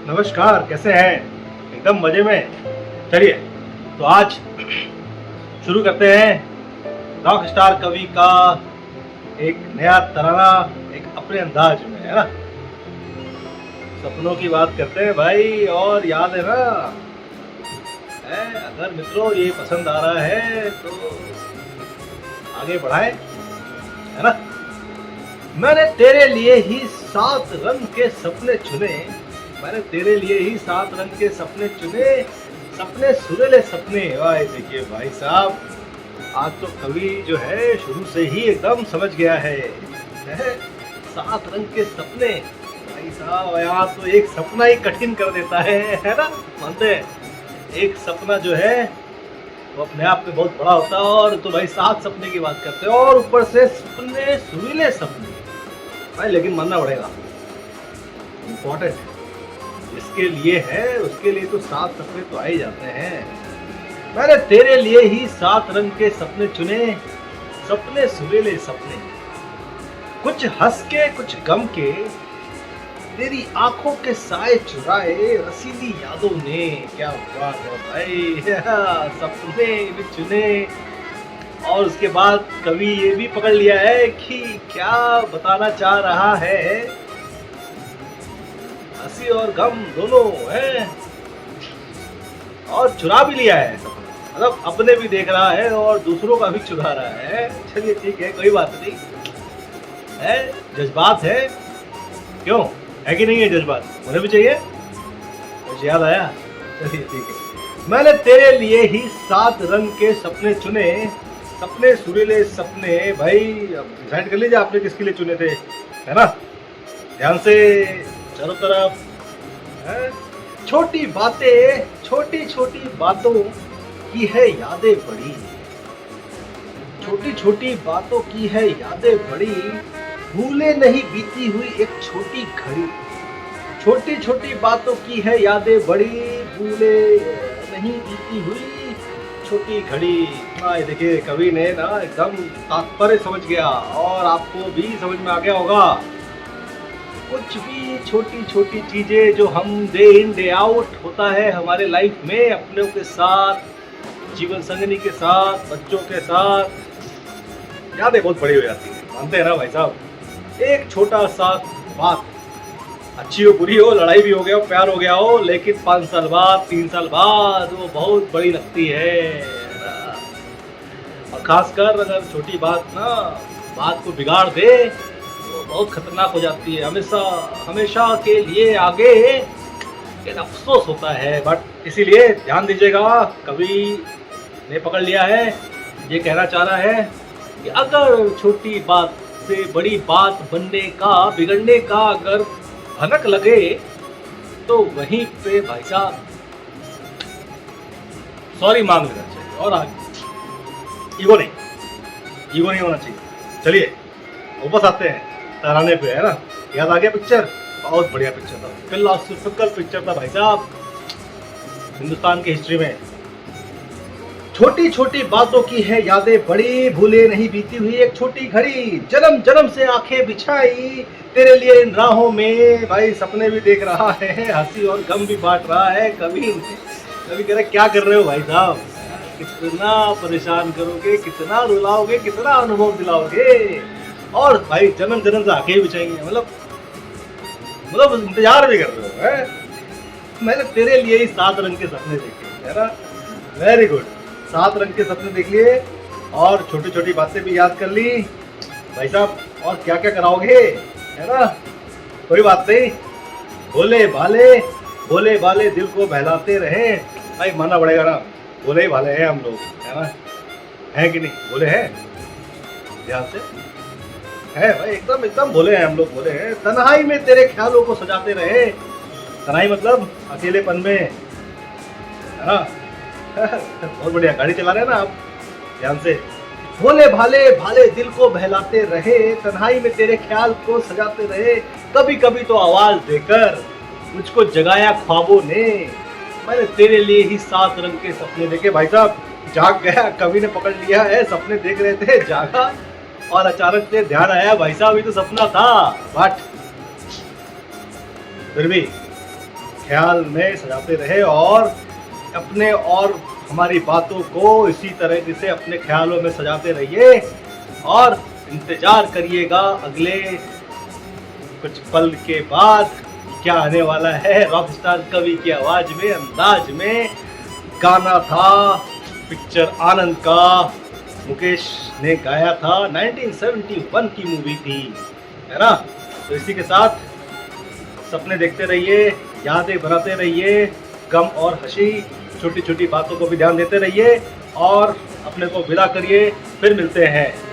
नमस्कार, कैसे हैं? एकदम मजे में। चलिए, तो आज शुरू करते हैं रॉक स्टार कवि का एक नया तराना, एक अपने अंदाज में, है ना। सपनों की बात करते हैं भाई, और याद है ना, अगर मित्रों ये पसंद आ रहा है तो आगे बढ़ाएं, है ना। मैंने तेरे लिए ही 7 रंग के सपने चुने, मैंने तेरे लिए ही 7 रंग के सपने चुने, सपने सुरीले सपने। भाई देखिए भाई साहब, आज तो कवि जो है शुरू से ही एकदम समझ गया है। 7 रंग के सपने, भाई साहब यहाँ तो एक सपना ही कठिन कर देता है ना। मानते हैं, एक सपना जो है वो अपने आप में बहुत बड़ा होता है, और तो भाई 7 सपने की बात करते हैं, और ऊपर से सपने सुरीले सपने भाई। लेकिन मानना पड़ेगा, इम्पोर्टेंट है, इसके लिए है उसके लिए तो 7 सपने तो आ ही जाते हैं। मैंने तेरे लिए ही 7 रंग के सपने चुने, सपने सुरीले सपने, कुछ हंस के कुछ गम के, तेरी आंखों के साए चुराए रसीली यादों ने। क्या बात है भाई, सपने भी चुने, और उसके बाद कवि ये भी पकड़ लिया है कि क्या बताना चाह रहा है। हंसी और गम दोनों है, और चुरा भी लिया है सपना, मतलब अपने भी देख रहा है और दूसरों का भी चुरा रहा है। चलिए ठीक है, कोई बात नहीं है, जज्बात है, क्यों है कि नहीं है जज्बात, मुझे भी चाहिए, मुझे याद आया। चलिए ठीक है, मैंने तेरे लिए ही 7 रंग के सपने चुने, सपने सुरीले सपने। भाई अब डिसाइड कर लीजिए आपने किसके लिए चुने थे, है ना। ध्यान से चारों तरफ है। छोटी बातें, छोटी छोटी बातों की है यादें बड़ी, छोटी छोटी बातों की है यादें बड़ी, भूले नहीं बीती हुई एक छोटी घड़ी। छोटी छोटी बातों की है यादें बड़ी, भूले नहीं बीती हुई छोटी घड़ी। देखिए कवि ने ना एकदम तात्पर्य समझ गया, और आपको भी समझ में आ गया होगा। कुछ भी छोटी छोटी चीजें जो हम डे इन डे आउट होता है हमारे लाइफ में, अपनों के साथ, जीवन संगनी के साथ, बच्चों के साथ, यादें बहुत बड़ी हो जाती है, मानते हैं ना भाई साहब। एक छोटा सा बात, अच्छी हो बुरी हो, लड़ाई भी हो गया हो, प्यार हो गया हो, लेकिन 5 साल बाद, 3 साल बाद वो बहुत बड़ी लगती है। और खासकर अगर छोटी बात ना बात को बिगाड़ दे तो बहुत खतरनाक हो जाती है, हमेशा हमेशा के लिए आगे एक अफसोस होता है। बट इसीलिए ध्यान दीजिएगा, कवि ने पकड़ लिया है, ये कहना चाह रहा है कि अगर छोटी बात से बड़ी बात बनने का, बिगड़ने का अगर भनक लगे तो वहीं पे भाई साहब सॉरी मांग लेना चाहिए, और आगे ईगो नहीं होना चाहिए। चलिए वापस आते हैं तराने पे, है ना। याद आ गया पिक्चर, बहुत बढ़िया पिक्चर था, फिलोसॉफिकल पिक्चर था भाई साहब, हिंदुस्तान की हिस्ट्री में। छोटी छोटी बातों की है यादें बड़ी, भूले नहीं बीती हुई एक छोटी घड़ी, जन्म जन्म से आंखें बिछाई तेरे लिए इन राहों में। भाई सपने भी देख रहा है, हंसी और गम भी बांट रहा है। कभी कह रहे क्या कर रहे हो भाई साहब, कितना परेशान करोगे, कितना रुलाओगे, कितना अनुभव दिलाओगे, और भाई जन्म जन्म से आंखें बिछाएंगे, मतलब इंतजार भी कर रहे हो, है। मैंने तेरे लिए ही 7 रंग के सपने देखे, है ना। वेरी गुड, 7 रंग के सपने देख लिए, और छोटी छोटी बातें भी याद कर ली भाई साहब, और क्या क्या कराओगे, है ना। कोई बात नहीं, भोले भाले दिल को बहलाते रहे। भाई मानना पड़ेगा ना, भोले ही भाले हैं हम लोग, है ना, है कि नहीं, भोले हैं, ध्यान से है भाई, एकदम एकदम भोले हैं हम लोग, भोले हैं। तन्हाई में तेरे ख्यालों को सजाते रहे, तन्हाई मतलब अकेलेपन में, है ना। बहुत बढ़िया, गाड़ी चला रहे हैं ना आप, ध्यान से। भोले भाले भाले दिल को बहलाते रहे, तन्हाई में तेरे ख्याल को सजाते रहे, कभी कभी तो आवाज देकर मुझको जगाया ख्वाबों ने। मैंने तेरे लिए ही 7 रंग के सपने देखे। भाई साहब जाग गया, कवि ने पकड़ लिया है, सपने देख रहे थे, जागा, और अचानक से ध्यान आया भाई साहब ये तो सपना था, बट फिर भी ख्याल में सजाते रहे और अपने और हमारी बातों को इसी तरह से अपने ख्यालों में सजाते रहिए और इंतजार करिएगा अगले कुछ पल के बाद क्या आने वाला है। रॉकस्टार कवि की आवाज में, अंदाज में गाना था पिक्चर आनंद का, मुकेश ने गाया था, 1971 की मूवी थी, है ना। तो इसी के साथ सपने देखते रहिए, यादें बनाते रहिए, गम और हंसी, छोटी छोटी बातों को भी ध्यान देते रहिए और अपने को विदा करिए। फिर मिलते हैं।